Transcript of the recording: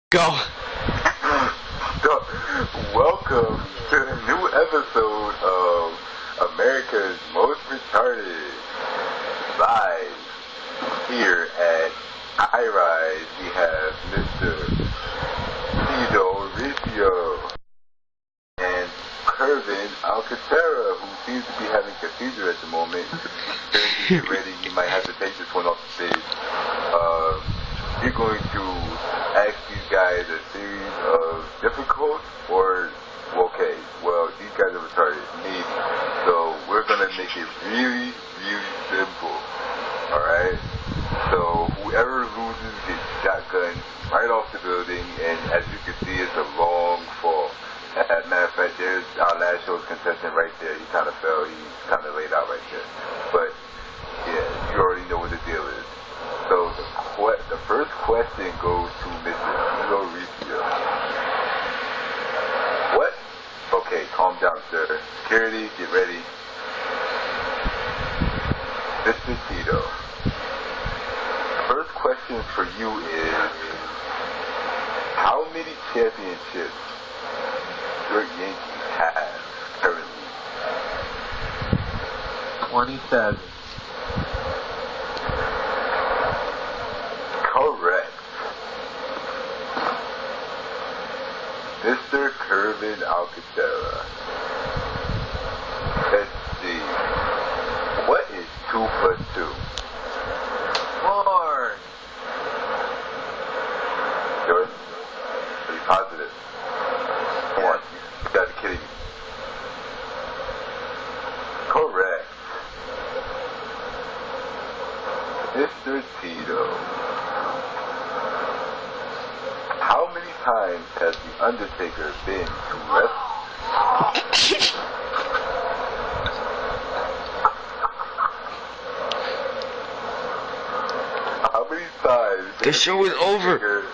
Go. So, welcome to a new episode of America's Most Retarded. Live here at iRise, we have Mr. Tito Riccio and Kervin Alcantara, who seems to be having a seizure at the moment. Get ready, he might have to take this one off the stage. We're going to ask these guys a series of difficult or okay. Well, these guys are retarded, maybe. So we're gonna make it really, really simple. Alright? So whoever loses gets shotgunned right off the building, and as you can see, it's a long fall. As a matter of fact, there's our last show's contestant right there. He kind of fell. He's kind of laid out right there. But yeah, you already know what the deal is. So the first question goes to Mr. Tito Riccio. What? Okay, calm down, sir. Security, get ready. Mr. Tito. First question for you is, how many championships your Yankees have currently? 27. Correct. Mr. Kervin Alcantara. Let's see. What is 2 plus 2? 4. Jordan? Are you positive? Come on, you gotta be kidding me. Correct. Mr. Tito. How many times has The Undertaker been to wrestle? How many times The show is over. Undertaker